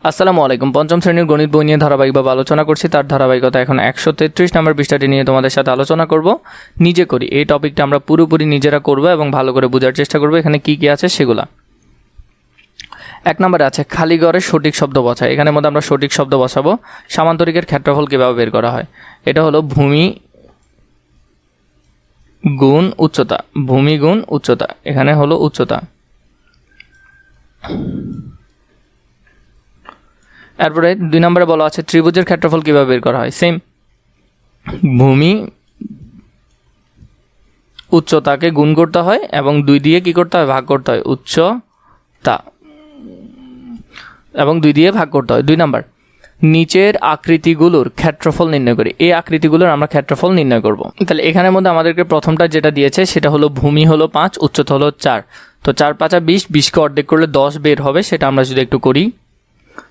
আসসালামু আলাইকুম। পঞ্চম শ্রেণীর গণিত বই নিয়ে ধারাবাহিকভাবে আলোচনা করছি। তার ধারাবাহিকতা এখন 133 নম্বর পৃষ্ঠাটি নিয়ে তোমাদের সাথে আলোচনা করব। নিজে করি এই টপিকটা আমরা পুরোপুরি নিজেরা করব এবং ভালো করে বোঝার চেষ্টা করব এখানে কি কি আছে সেগুলা। 1 নম্বরে আছে খালি ঘরে সঠিক শব্দ বসায়। এখানের মধ্যে আমরা সঠিক শব্দ বসাবো। সামান্তরিকের ক্ষেত্রফল কীভাবে বের করা হয়, এটা হলো ভূমি গুণ উচ্চতা। ভূমি গুণ উচ্চতা, এখানে হলো উচ্চতা। এরপরে 2 নম্বরে বলা আছে ত্রিভুজের ক্ষেত্রফল কীভাবে বের করা হয়। সেম, ভূমি উচ্চতাকে গুণ করতে হয় এবং 2 দিয়ে কি করতে হয়, ভাগ করতে হয়। উচ্চতা এবং 2 দিয়ে ভাগ করতে হয়। 2 নম্বর, নিচের আকৃতিগুলোর ক্ষেত্রফল নির্ণয় করি। এই আকৃতিগুলোর আমরা ক্ষেত্রফল নির্ণয় করব। তাহলে এখানের মধ্যে আমাদেরকে প্রথমটা যেটা দিয়েছে সেটা হলো ভূমি হলো 5, উচ্চতা হলো 4। তো 4 5 20, 20কে অর্ধেক করলে 10 বের হবে। সেটা আমরা যদি একটু করি,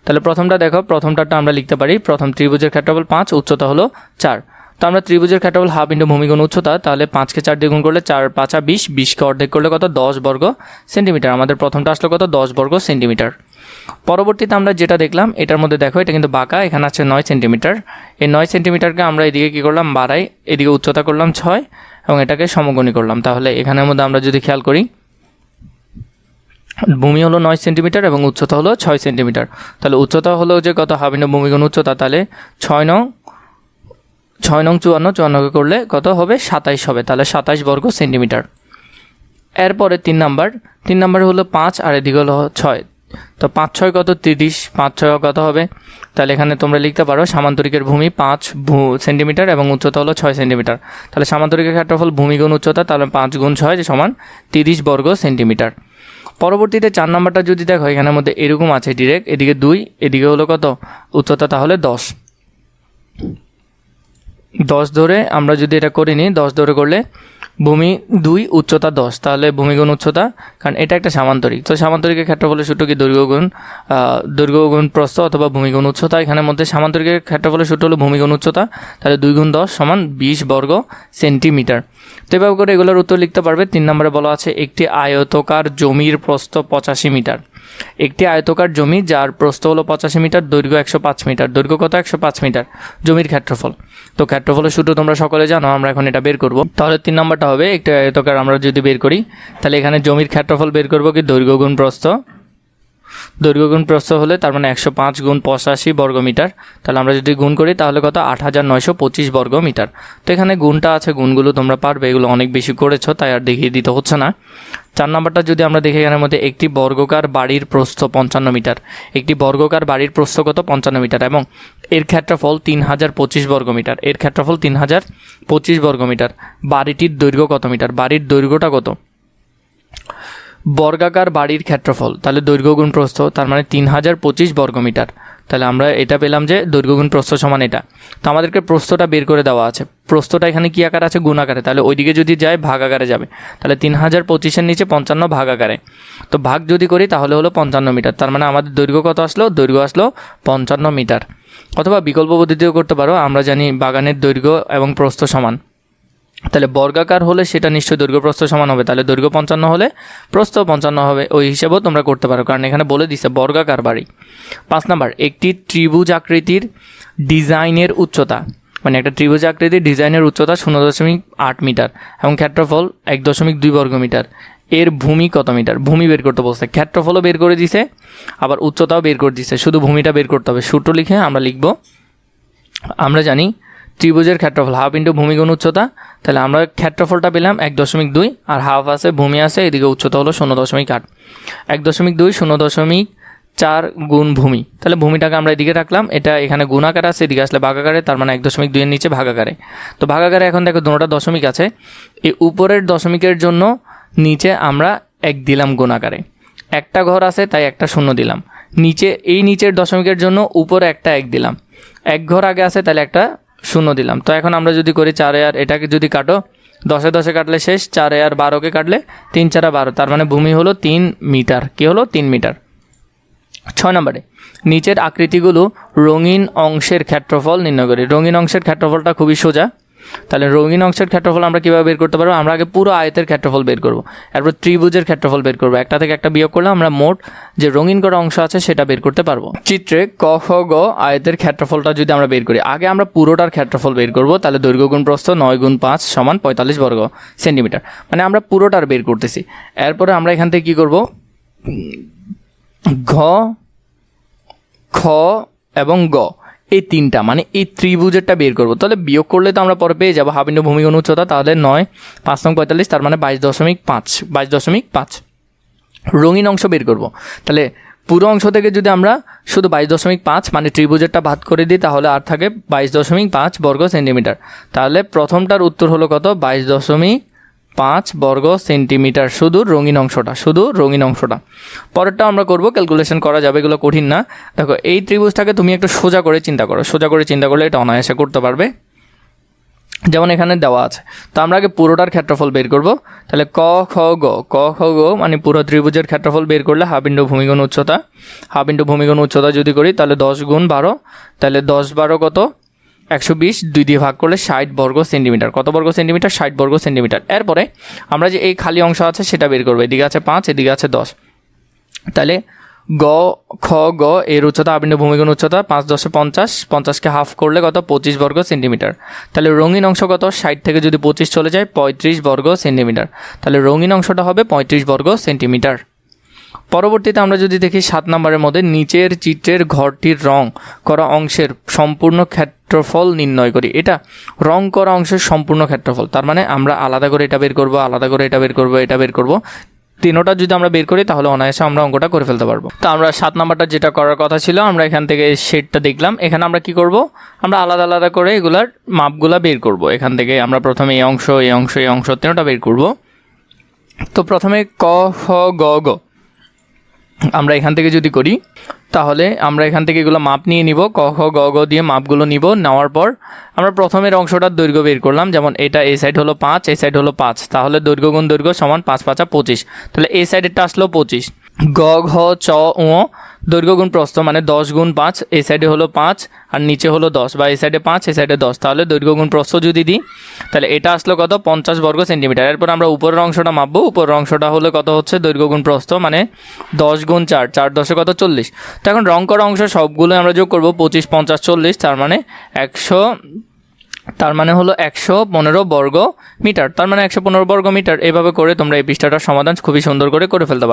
তাহলে প্রথমটা দেখো, প্রথমটাটা আমরা লিখতে পারি। প্রথম ত্রিভুজের ক্ষেত্রফল 5, উচ্চতা হলো 4। তো আমরা ত্রিভুজের ক্ষেত্রফল হাফ ইন্টু ভূমি গুণ উচ্চতা, তাহলে 5কে 4 দিয়ে গুণ করলে 4 5 20, 20কে অর্ধেক করলে কত, 10 বর্গ সেন্টিমিটার। আমাদের প্রথমটা আসলো কত, 10 বর্গ সেন্টিমিটার। পরবর্তীতে আমরা যেটা দেখলাম এটার মধ্যে দেখো এটা কিন্তু বাঁকা, এখানে আছে 9 সেন্টিমিটার। এই 9 সেন্টিমিটারকে আমরা এদিকে কী করলাম, বাড়াই, এদিকে উচ্চতা করলাম 6 এবং এটাকে সমকোণী করলাম। তাহলে এখানের মধ্যে আমরা যদি খেয়াল করি, ভূমি হলো 9 সেন্টিমিটার এবং উচ্চতা হলো 6 সেন্টিমিটার। তাহলে উচ্চতা হলো যে কত, হাফ ইন্টু ভূমি গুণ উচ্চতা, তাহলে 6 নং 54, 54কে করলে কত হবে, 27 হবে। তাহলে 27 বর্গ সেন্টিমিটার। এরপরে 3 নাম্বার হলো 5 আর এদিকে হলো 6। তো 5 6 কত, 30, 5 6 কত হবে। তাহলে এখানে তোমরা লিখতে পারো সামান্তরিকের ভূমি 5 সেন্টিমিটার এবং উচ্চতা হলো 6 সেন্টিমিটার। তাহলে সামান্তরিকের ক্ষেত্রফল ভূমি গুণ উচ্চতা, তাহলে 5 গুণ 6 সমান 30 বর্গ সেন্টিমিটার। পরবর্তীতে 4 নাম্বারটা যদি দেখো, এখানের মধ্যে এরকম আছে ডিরেক্ট, এদিকে 2, এদিকে হলো কত, উচ্চতা তাহলে 10 ধরে আমরা যদি এটা করে নিই, 10 ধরে করলে ভূমি 2, উচ্চতা 10, তাহলে ভূমি গুণ উচ্চতা, কারণ এটা একটা সামান্তরিক। তো সামান্তরিকের ক্ষেত্রফলের সূত্র কি, দৈর্ঘ্য গুণ প্রস্থ অথবা ভূমি গুণ উচ্চতা। এখানের মধ্যে সামান্তরিকের ক্ষেত্রফলের সূত্র হলো ভূমি গুণ উচ্চতা, তাহলে 2 গুণ 10 সমান 20 বর্গ সেন্টিমিটার। তো এভাবে করে এগুলোর উত্তর লিখতে পারবে। 3 নম্বরে বলা আছে একটি আয়তকার জমির প্রস্থ 85 মিটার। একটি আয়তকার জমি যার প্রস্থ হলো 85 মিটার, দৈর্ঘ্য 105 মিটার। দৈর্ঘ্য কত, 105 মিটার। জমির ক্ষেত্রফল, তো ক্ষেত্রফলের সূত্র তোমরা সকলে জানো, আমরা এখন এটা বের করব। তাহলে 3 নম্বরটা হবে একটি আয়তকার, আমরা যদি বের করি তাহলে এখানে জমির ক্ষেত্রফল বের করব কি, দৈর্ঘ্য গুণ প্রস্থ। দৈর্ঘ্য গুণ প্রস্থ হলে তার মানে 105 গুণ 85 বর্গ মিটার। তাহলে আমরা যদি গুণ করি তাহলে কত, 8925 বর্গ মিটার। তো এখানে গুণটা আছে, গুণগুলো তোমরা পারবে, এগুলো অনেক বেশি করেছো তাই আর দেখিয়ে দিতে হচ্ছে না। 4 নম্বরটা যদি আমরা দেখি, এখানের মধ্যে একটি বর্গকার বাড়ির প্রস্থ 55 মিটার। একটি বর্গকার বাড়ির প্রস্থ কত, 55 মিটার এবং এর ক্ষেত্রফল 3025 বর্গ মিটার। এর ক্ষেত্রফল 3025 বর্গ মিটার। বাড়িটির দৈর্ঘ্য কত মিটার, বাড়ির দৈর্ঘ্যটা কত, বর্গাকার বাড়ির ক্ষেত্রফল, তাহলে দৈর্ঘ্য গুণ প্রস্থ, তার মানে 3025 বর্গ মিটার। তাহলে আমরা এটা পেলাম যে দৈর্ঘ্য গুণ প্রস্থ সমান এটা। তো আমাদেরকে প্রস্থটা বের করে দেওয়া আছে। প্রস্থটা এখানে কি আকার আছে, গুণ আকারে, তাহলে ওইদিকে যদি যায় ভাগ আকারে যাবে। তাহলে 3025-এর নিচে 55 ভাগ আকারে, তো ভাগ যদি করি তাহলে হলো 55 মিটার। তার মানে আমাদের দৈর্ঘ্য কত আসলো, দৈর্ঘ্য আসলো 55 মিটার। অথবা বিকল্প পদ্ধতিও করতে পারো, আমরা জানি বাগানের দৈর্ঘ্য এবং প্রস্থ সমান। তাহলে বর্গাকার হলে সেটা নিশ্চয়ই দৈর্ঘ্য প্রস্থ সমান হবে, তাহলে দৈর্ঘ্য 55 হলে প্রস্থ 55 হবে। ওই হিসেবেও তোমরা করতে পারো, কারণ এখানে বলে দিছে বর্গাকার বাড়ি। 5 নাম্বার, একটি ত্রিভুজ আকৃতির ডিজাইনের উচ্চতা, মানে একটা ত্রিভুজ আকৃতির ডিজাইনের উচ্চতা 0.8 মিটার এবং ক্ষেত্রফল 1.2 বর্গ মিটার। এর ভূমি কত মিটার। ভূমি বের করতে বলছে, ক্ষেত্রফলও বের করে দিছে, আবার উচ্চতাও বের করে দিছে, শুধু ভূমিটা বের করতে হবে। সূত্র লিখে আমরা লিখব, আমরা জানি ত্রিভুজের ক্ষেত্রফল হাফ ইন্টু ভূমি গুণ উচ্চতা। তাহলে আমরা ক্ষেত্রফলটা পেলাম 1.2 আর হাফ আছে, ভূমি আছে, এদিকে উচ্চতা হলো 0.8। 1.2 0.4 গুণ ভূমি, তাহলে ভূমিটাকে আমরা এদিকে রাখলাম, এটা এখানে গুণ আকারে আছে, এদিকে আসলে ভাগ আকারে, তার মানে 1.2 এর নিচে ভাগ আকারে। তো ভাগ আকারে এখন দেখো দুটোটা দশমিক আছে, এই উপরের দশমিকের জন্য নিচে আমরা 1 দিলাম গুণ আকারে। একটা ঘর আছে তাই একটা 0 দিলাম। নিচে এই নিচের দশমিকের জন্য উপরে একটা 1 দিলাম। এক ঘর আগে আছে তাহলে একটা 0 দিলাম। তো এখন আমরা যদি করি 4 আর এটাকে যদি কাটো, 10 10 কাটলে শেষ, 4 আর 12কে কাটলে 3 4 12, তার মানে ভূমি হলো 3 মিটার। কি হলো, 3 মিটার। 6 নম্বরে নিচের আকৃতিগুলো রঙিন অংশের ক্ষেত্রফল নির্ণয় করি। রঙিন অংশের ক্ষেত্রফলটা খুবই সোজা। তাহলে রঙিন অংশের ক্ষেত্রফল আমরা কীভাবে বের করতে পারবো? আমরা আগে পুরো আয়তের ক্ষেত্রফল বের করব, এরপর ত্রিভুজের ক্ষেত্রফল বের করবো, একটা থেকে একটা বিয়োগ করলে আমরা মোট যে রঙিন করা অংশ আছে সেটা বের করতে পারবো। চিত্রে ক খ গ আয়তের ক্ষেত্রফলটা যদি আমরা বের করি, আগে আমরা পুরোটার ক্ষেত্রফল বের করব। তাহলে দৈর্ঘ্য গুণ প্রস্থ 9 গুণ 5 সমান 45 বর্গ সেন্টিমিটার, মানে আমরা পুরোটার বের করতেছি। এরপরে আমরা এখান থেকে কী করব, ঘ খ এবং গ এই তিনটা মানে এই ত্রিভুজেরটা বের করবো। তাহলে বিয়োগ করলে তো আমরা পরে পেয়ে যাবো হাবিন্ড ভূমিকোণ উচ্চতা, তাহলে 9 5 নং 45, তার মানে 22.5 রঙিন অংশ বের করব। তাহলে পুরো অংশ থেকে যদি আমরা শুধু 22.5 মানে ত্রিভুজেরটা বাদ করে দিই, তাহলে আর থাকে 22.5 বর্গ সেন্টিমিটার। তাহলে প্রথমটার উত্তর হলো কত? 22.5 বর্গ সেন্টিমিটার, শুধু রঙিন অংশটা। পরেরটা আমরা করব, ক্যালকুলেশন করা যাবে, এগুলো কঠিন না। দেখো এই ত্রিভুজটাকে তুমি একটু সোজা করে চিন্তা করলে এটা অনায়াসে করতে পারবে। যেমন এখানে দেওয়া আছে, তো আমরা আগে পুরোটার ক্ষেত্রফল বের করব। তাহলে ক খ গ মানে পুরো ত্রিভুজের ক্ষেত্রফল বের করলে হাফ ইন্টু ভূমিকোণ উচ্চতা যদি করি, তাহলে 10 গুণ 12, তাহলে 10 12 কত? 120, 2 দিয়ে ভাগ করলে 60 বর্গ সেন্টিমিটার। কত বর্গ সেন্টিমিটার? 60 বর্গ সেন্টিমিটার। এরপরে আমরা যে এই খালি অংশ আছে সেটা বের করবো। এদিকে আছে 5, এদিকে আছে 10। তাহলে গ খ গ এর উচ্চতা, আবিন্ন ভূমিকোণ উচ্চতা 5 10 50, 50কে হাফ করলে কত? 25 বর্গ সেন্টিমিটার। তাহলে রঙিন অংশ কত? 60 থেকে যদি 25 চলে যায় 35 বর্গ সেন্টিমিটার। তাহলে রঙিন অংশটা হবে 35 বর্গ সেন্টিমিটার। পরবর্তীতে আমরা যদি দেখি 7 নম্বরের মধ্যে, নিচের চিত্রের ঘরটির রং করা অংশের সম্পূর্ণ ক্ষেত্রফল নির্ণয় করি। এটা রং করা অংশের সম্পূর্ণ ক্ষেত্রফল, তার মানে আমরা আলাদা করে এটা বের করব, এটা বের করব। তিনোটা যদি আমরা বের করি তাহলে অনায়াসে আমরা অঙ্কটা করে ফেলতে পারবো। তো আমরা 7 নাম্বারটা যেটা করার কথা ছিল, আমরা এখান থেকে শেডটা দেখলাম। এখানে আমরা কি করব, আমরা আলাদা আলাদা করে এগুলার মাপগুলা বের করব। এখান থেকে আমরা প্রথমে এই অংশ তিনোটা বের করব। তো প্রথমে ক খ গ গ আমরা এখান থেকে যদি করি, তাহলে আমরা এখান থেকে এগুলো মাপ নিয়ে নিব। ক খ গ গ দিয়ে মাপগুলো নেওয়ার পর আমরা প্রথমের অংশটার দৈর্ঘ্য বের করলাম। যেমন এটা এই সাইড হলো 5, এই সাইড হলো 5, তাহলে দৈর্ঘ্য গুণ দৈর্ঘ্য সমান 5 5 25। তাহলে এই সাইডেরটা আসলো 25। গ ঘ চ ও দৈর্ঘ্য গুণ প্রস্থ মানে 10 গুণ 5, এই সাইডে হলো 5 আর নিচে হলো 10, বা এই সাইডে 5 এই সাইডে 10, তাহলে দৈর্ঘ্য গুণ প্রস্থ যদি দিই তাহলে এটা আসলো কত? 50 বর্গ সেন্টিমিটার। এরপর আমরা উপরের অংশটা মাপবো। উপরের অংশটা হলো কত? হচ্ছে দৈর্ঘ্য গুণ প্রস্থ মানে 10 গুণ 4, 4 10 কত? 40। তো এখন রং করা অংশ সবগুলো আমরা যোগ করবো, 25 50 40, তার মানে 100, তার মানে হলো 115 বর্গ মিটার, তার মানে 115 বর্গ মিটার। এভাবে করে তোমরা এই পৃষ্ঠাটার সমাধান খুবই সুন্দর করে ফেলতে পারো।